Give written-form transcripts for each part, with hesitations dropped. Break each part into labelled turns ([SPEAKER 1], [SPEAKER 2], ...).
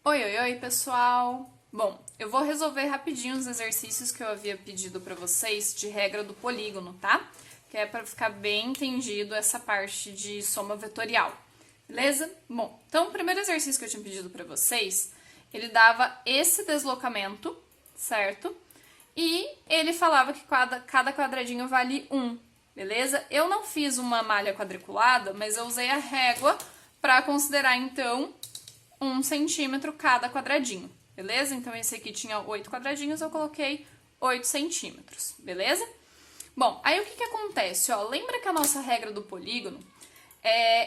[SPEAKER 1] Oi, oi, oi, pessoal! Bom, eu vou resolver rapidinho os exercícios que eu havia pedido para vocês de regra do polígono, tá? Que é para ficar bem entendido essa parte de soma vetorial, beleza? Bom, então o primeiro exercício que eu tinha pedido para vocês, ele dava esse deslocamento, certo? E ele falava que cada quadradinho vale 1, beleza? Eu não fiz uma malha quadriculada, mas eu usei a régua para considerar, então, 1 centímetro cada quadradinho, beleza? Então, esse aqui tinha 8 quadradinhos, eu coloquei 8 centímetros, beleza? Bom, aí o que acontece? Ó, lembra que a nossa regra do polígono,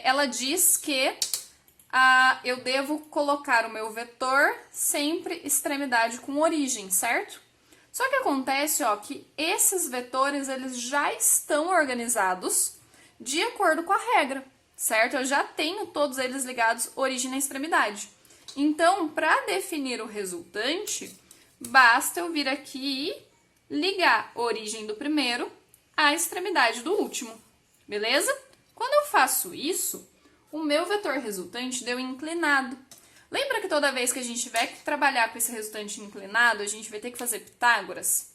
[SPEAKER 1] ela diz que eu devo colocar o meu vetor sempre extremidade com origem, certo? Só que acontece, ó, que esses vetores, eles já estão organizados de acordo com a regra, certo? Eu já tenho todos eles ligados origem na extremidade. Então, para definir o resultante, basta eu vir aqui e ligar a origem do primeiro à extremidade do último, beleza? Quando eu faço isso, o meu vetor resultante deu inclinado. Lembra que toda vez que a gente tiver que trabalhar com esse resultante inclinado, a gente vai ter que fazer Pitágoras?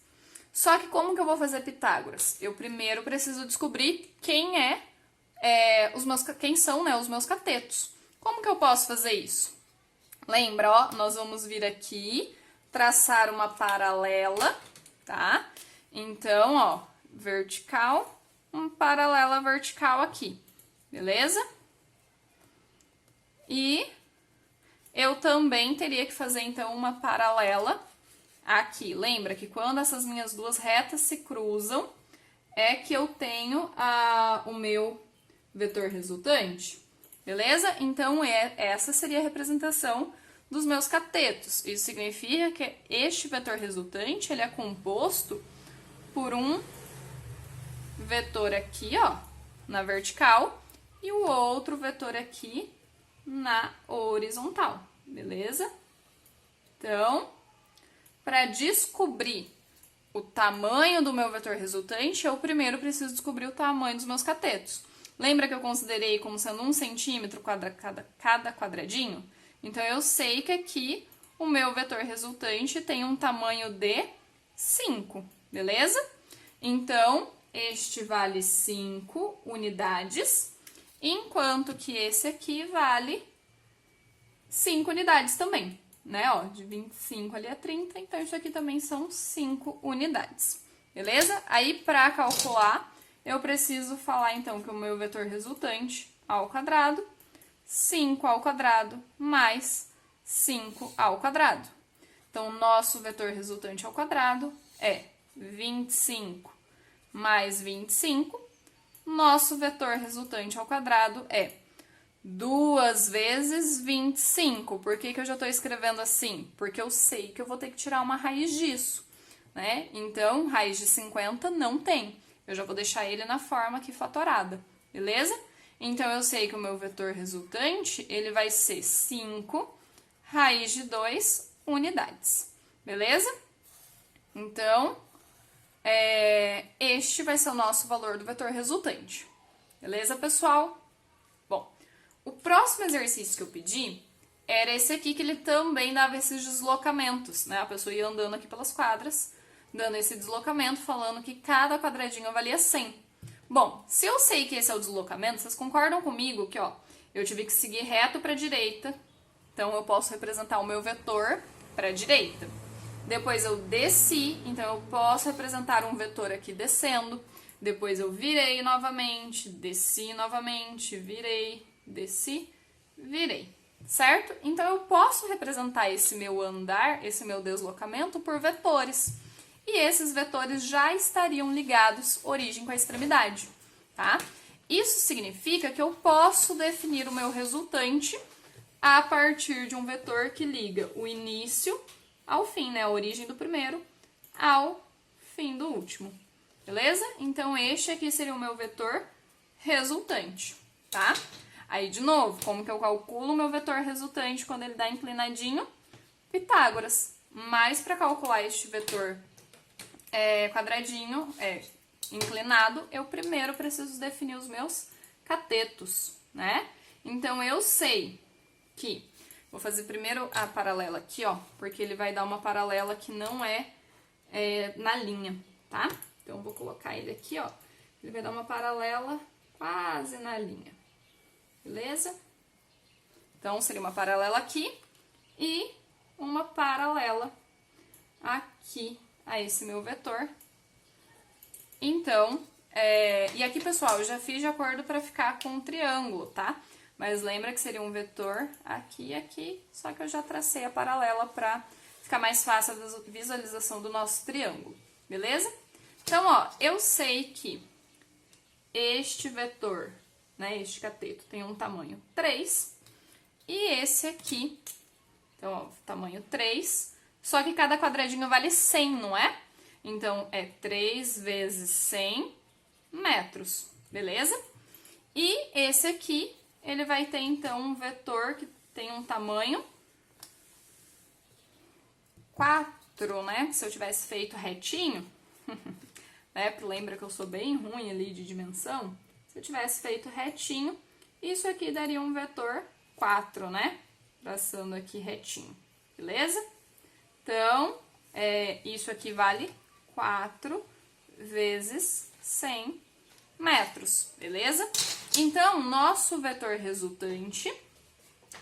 [SPEAKER 1] Só que como que eu vou fazer Pitágoras? Eu primeiro preciso descobrir quem são, né, os meus catetos. Como que eu posso fazer isso? Lembra, ó, nós vamos vir aqui, traçar uma paralela, tá? Então, ó, vertical, uma paralela vertical aqui, beleza? E eu também teria que fazer, então, uma paralela aqui. Lembra que quando essas minhas duas retas se cruzam, é que eu tenho o meu vetor resultante, beleza? Então, essa seria a representação dos meus catetos. Isso significa que este vetor resultante, ele é composto por um vetor aqui, ó, na vertical, e o outro vetor aqui na horizontal, beleza? Então, para descobrir o tamanho do meu vetor resultante, eu primeiro preciso descobrir o tamanho dos meus catetos. Lembra que eu considerei como sendo 1 centímetro cada quadradinho? Então, eu sei que aqui o meu vetor resultante tem um tamanho de 5, beleza? Então, este vale 5 unidades, enquanto que esse aqui vale 5 unidades também, né? Ó, de 25 ali a 30, então isso aqui também são 5 unidades, beleza? Aí, para calcular, eu preciso falar, então, que o meu vetor resultante ao quadrado, 5 ao quadrado mais 5 ao quadrado. Então, o nosso vetor resultante ao quadrado é 25 mais 25. Nosso vetor resultante ao quadrado é 2 vezes 25. Por que eu já estou escrevendo assim? Porque eu sei que eu vou ter que tirar uma raiz disso, né? Então, raiz de 50 não tem. Eu já vou deixar ele na forma aqui fatorada, beleza? Então, eu sei que o meu vetor resultante, ele vai ser 5 raiz de 2 unidades, beleza? Então, este vai ser o nosso valor do vetor resultante. Beleza, pessoal? Bom, o próximo exercício que eu pedi era esse aqui, que ele também dava esses deslocamentos, né? A pessoa ia andando aqui pelas quadras, dando esse deslocamento, falando que cada quadradinho valia 100. Bom, se eu sei que esse é o deslocamento, vocês concordam comigo que, ó, eu tive que seguir reto para a direita, então eu posso representar o meu vetor para a direita. Depois eu desci, então eu posso representar um vetor aqui descendo. Depois eu virei novamente, desci novamente, virei, desci, virei, certo? Então eu posso representar esse meu andar, esse meu deslocamento por vetores. E esses vetores já estariam ligados origem com a extremidade, tá? Isso significa que eu posso definir o meu resultante a partir de um vetor que liga o início ao fim, né? A origem do primeiro ao fim do último, beleza? Então, este aqui seria o meu vetor resultante, tá? Aí, de novo, como que eu calculo o meu vetor resultante quando ele dá inclinadinho? Pitágoras. Mas, para calcular este vetor quadradinho, inclinado, eu primeiro preciso definir os meus catetos, né? Então, eu sei que Vou fazer primeiro a paralela aqui, ó, porque ele vai dar uma paralela que não é na linha, tá? Então, eu vou colocar ele aqui, ó. Ele vai dar uma paralela quase na linha, beleza? Então, seria uma paralela aqui e uma paralela aqui a esse meu vetor. Então, e aqui, pessoal, eu já fiz de acordo para ficar com um triângulo, tá? Mas lembra que seria um vetor aqui e aqui, só que eu já tracei a paralela para ficar mais fácil a visualização do nosso triângulo, beleza? Então, ó, eu sei que este vetor, né, este cateto, tem um tamanho 3, e esse aqui, então, ó, tamanho 3, só que cada quadradinho vale 100, não é? Então, é 3 vezes 100 metros, beleza? E esse aqui, ele vai ter, então, um vetor que tem um tamanho 4, né? Se eu tivesse feito retinho, né? Lembra que eu sou bem ruim ali de dimensão? Se eu tivesse feito retinho, isso aqui daria um vetor 4, né? Traçando aqui retinho, beleza? Então, isso aqui vale 4 vezes 100 metros, beleza? Então, nosso vetor resultante,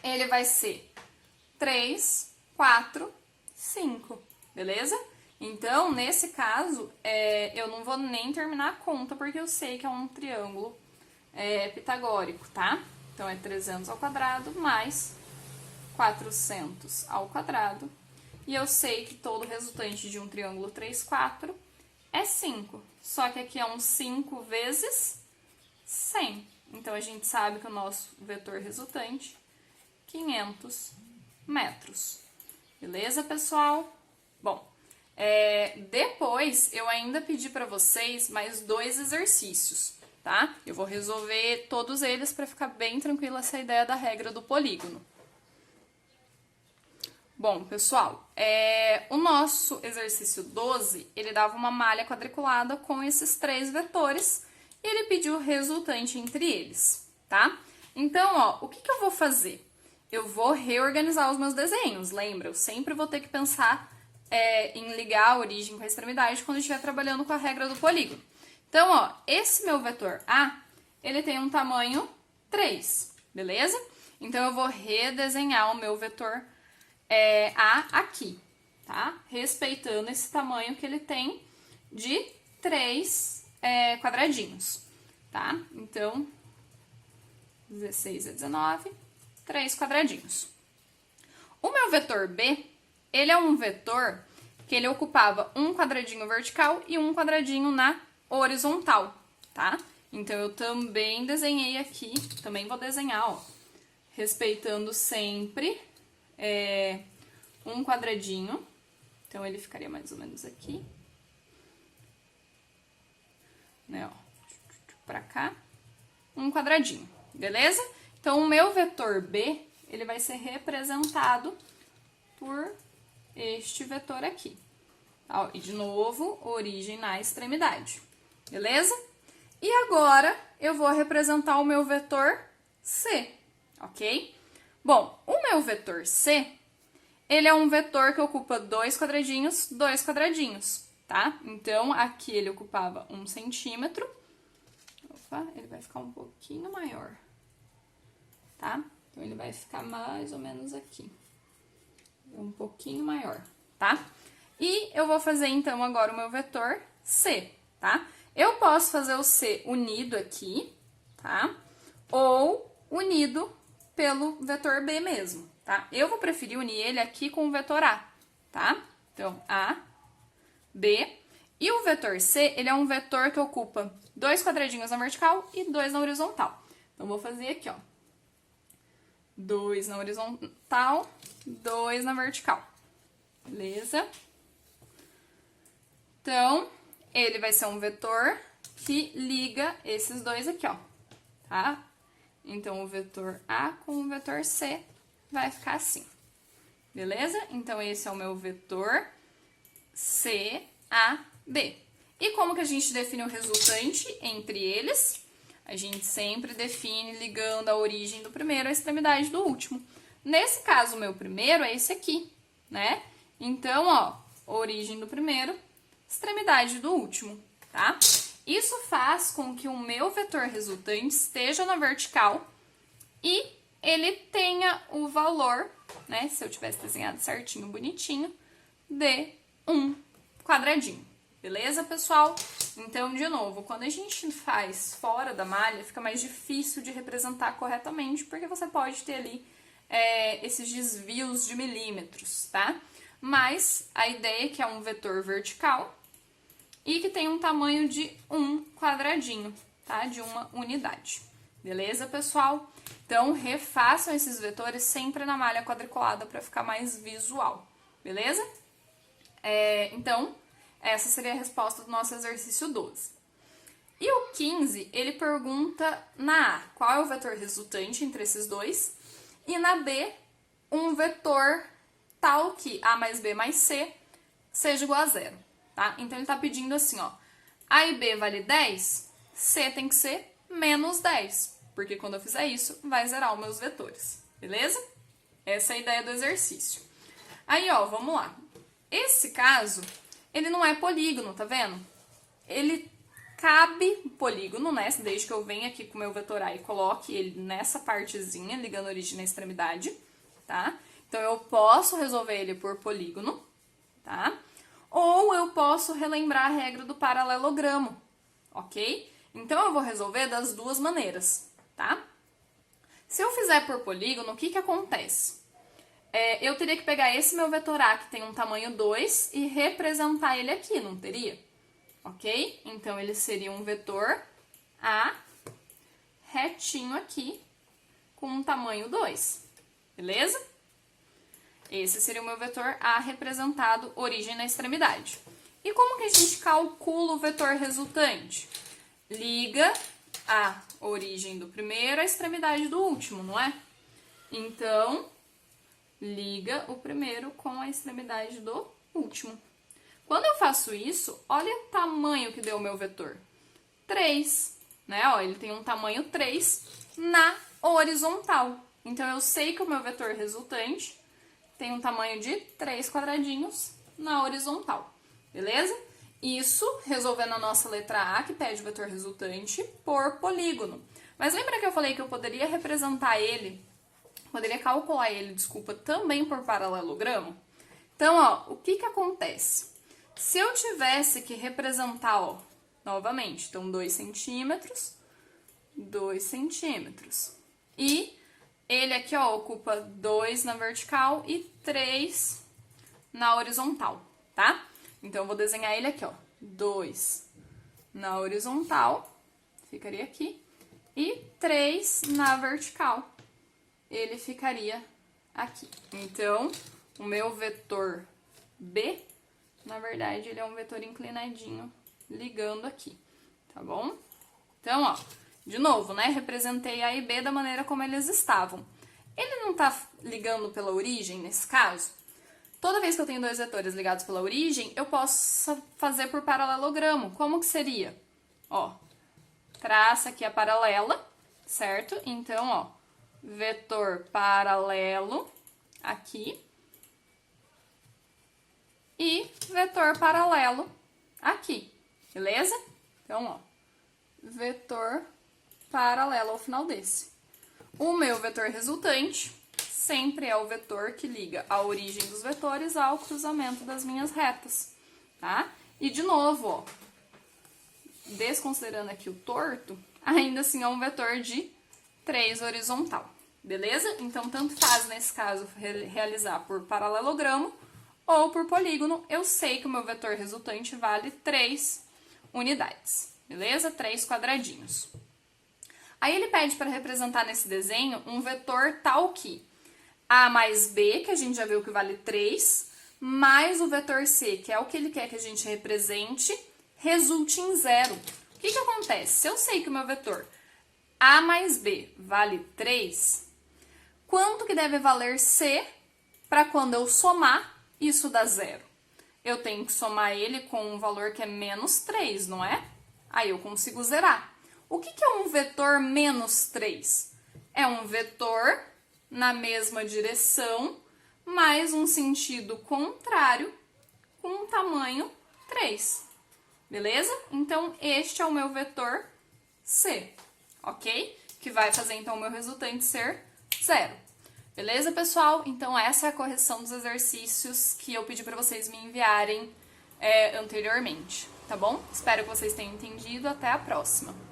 [SPEAKER 1] ele vai ser 3, 4, 5, beleza? Então, nesse caso, eu não vou nem terminar a conta, porque eu sei que é um triângulo pitagórico, tá? Então, é 300 ao quadrado mais 400 ao quadrado. E eu sei que todo resultante de um triângulo 3, 4 é 5. Só que aqui é um 5 vezes 100. Então, a gente sabe que o nosso vetor resultante, 500 metros. Beleza, pessoal? Bom, depois eu ainda pedi para vocês mais 2 exercícios, tá? Eu vou resolver todos eles para ficar bem tranquila essa ideia da regra do polígono. Bom, pessoal, o nosso exercício 12, ele dava uma malha quadriculada com esses 3 vetores e ele pediu o resultante entre eles, tá? Então, ó, o que eu vou fazer? Eu vou reorganizar os meus desenhos, lembra? Eu sempre vou ter que pensar em ligar a origem com a extremidade quando eu estiver trabalhando com a regra do polígono. Então, ó, esse meu vetor A, ele tem um tamanho 3, beleza? Então, eu vou redesenhar o meu vetor A aqui, tá? Respeitando esse tamanho que ele tem de 3 quadradinhos, tá? Então, 16 a 19, 3 quadradinhos. O meu vetor B, ele é um vetor que ele ocupava um quadradinho vertical e um quadradinho na horizontal, tá? Então, eu também desenhei aqui, também vou desenhar, ó, respeitando sempre um quadradinho. Então, ele ficaria mais ou menos aqui, né, ó, pra cá, um quadradinho, beleza? Então, o meu vetor B, ele vai ser representado por este vetor aqui. Ó, e, de novo, origem na extremidade, beleza? E agora, eu vou representar o meu vetor C, ok? Bom, o meu vetor C, ele é um vetor que ocupa 2 quadradinhos, tá? Então, aqui ele ocupava 1 centímetro. Opa, ele vai ficar um pouquinho maior, tá? Então, ele vai ficar mais ou menos aqui. Um pouquinho maior, tá? E eu vou fazer, então, agora o meu vetor C, tá? Eu posso fazer o C unido aqui, tá? Ou unido pelo vetor B mesmo, tá? Eu vou preferir unir ele aqui com o vetor A, tá? Então, A, B. E o vetor C, ele é um vetor que ocupa 2 quadradinhos na vertical e 2 na horizontal. Então, vou fazer aqui, ó. 2 na horizontal, 2 na vertical. Beleza? Então, ele vai ser um vetor que liga esses dois aqui, ó. Tá? Então, o vetor A com o vetor C vai ficar assim. Beleza? Então, esse é o meu vetor CAB. E como que a gente define o resultante entre eles? A gente sempre define ligando a origem do primeiro à extremidade do último. Nesse caso, o meu primeiro é esse aqui, né? Então, ó, origem do primeiro, extremidade do último, tá? Isso faz com que o meu vetor resultante esteja na vertical e ele tenha o valor, né? Se eu tivesse desenhado certinho, bonitinho, de um quadradinho. Beleza, pessoal? Então, de novo, quando a gente faz fora da malha, fica mais difícil de representar corretamente, porque você pode ter ali esses desvios de milímetros, tá? Mas a ideia é que é um vetor vertical e que tem um tamanho de um quadradinho, tá? De uma unidade. Beleza, pessoal? Então, refaçam esses vetores sempre na malha quadriculada para ficar mais visual. Beleza? Então, essa seria a resposta do nosso exercício 12. E o 15, ele pergunta na A, qual é o vetor resultante entre esses dois? E na B, um vetor tal que A mais B mais C seja igual a zero, tá? Então, ele está pedindo assim, ó, A e B vale 10, C tem que ser menos 10, porque quando eu fizer isso, vai zerar os meus vetores, beleza? Essa é a ideia do exercício. Aí, ó, vamos lá. Esse caso, ele não é polígono, tá vendo? Ele cabe polígono, né? Desde que eu venha aqui com o meu vetor A e coloque ele nessa partezinha, ligando a origem na extremidade, tá? Então, eu posso resolver ele por polígono, tá? Ou eu posso relembrar a regra do paralelogramo, ok? Então, eu vou resolver das duas maneiras, tá? Se eu fizer por polígono, o que que acontece? Eu teria que pegar esse meu vetor A, que tem um tamanho 2, e representar ele aqui, não teria? Ok? Então, ele seria um vetor A retinho aqui, com um tamanho 2. Beleza? Esse seria o meu vetor A representado origem na extremidade. E como que a gente calcula o vetor resultante? Liga a origem do primeiro à extremidade do último, não é? Então, liga o primeiro com a extremidade do último. Quando eu faço isso, olha o tamanho que deu o meu vetor. 3, né? Ó, ele tem um tamanho 3 na horizontal. Então, eu sei que o meu vetor resultante tem um tamanho de 3 quadradinhos na horizontal, beleza? Isso resolvendo a nossa letra A, que pede o vetor resultante, por polígono. Mas lembra que eu falei que eu poderia representar ele, poderia calcular ele, desculpa, também por paralelogramo? Então, ó, o que que acontece? Se eu tivesse que representar, ó, novamente, então 2 centímetros, 2 centímetros. E ele aqui, ó, ocupa 2 na vertical e 3 na horizontal, tá? Então, eu vou desenhar ele aqui, ó, 2 na horizontal, ficaria aqui, e 3 na vertical, ele ficaria aqui. Então, o meu vetor B, na verdade, ele é um vetor inclinadinho ligando aqui, tá bom? Então, ó, de novo, né, representei A e B da maneira como eles estavam. Ele não tá ligando pela origem, nesse caso? Toda vez que eu tenho dois vetores ligados pela origem, eu posso fazer por paralelogramo. Como que seria? Ó, traça aqui a paralela, certo? Então, ó, vetor paralelo aqui e vetor paralelo aqui, beleza? Então, ó, vetor paralelo ao final desse. O meu vetor resultante sempre é o vetor que liga a origem dos vetores ao cruzamento das minhas retas, tá? E de novo, ó, desconsiderando aqui o torto, ainda assim é um vetor de 3 horizontal, beleza? Então, tanto faz nesse caso realizar por paralelogramo ou por polígono, eu sei que o meu vetor resultante vale 3 unidades, beleza? 3 quadradinhos. Aí ele pede para representar nesse desenho um vetor tal que A mais B, que a gente já viu que vale 3, mais o vetor C, que é o que ele quer que a gente represente, resulte em 0. O que que acontece? Se eu sei que o meu vetor A mais B vale 3, quanto que deve valer C para quando eu somar isso dá 0? Eu tenho que somar ele com um valor que é menos 3, não é? Aí eu consigo zerar. O que que é um vetor menos 3? É um vetor na mesma direção, mais um sentido contrário com um tamanho 3, beleza? Então, este é o meu vetor C, ok? Que vai fazer, então, o meu resultante ser 0. Beleza, pessoal? Então, essa é a correção dos exercícios que eu pedi para vocês me enviarem anteriormente, tá bom? Espero que vocês tenham entendido. Até a próxima!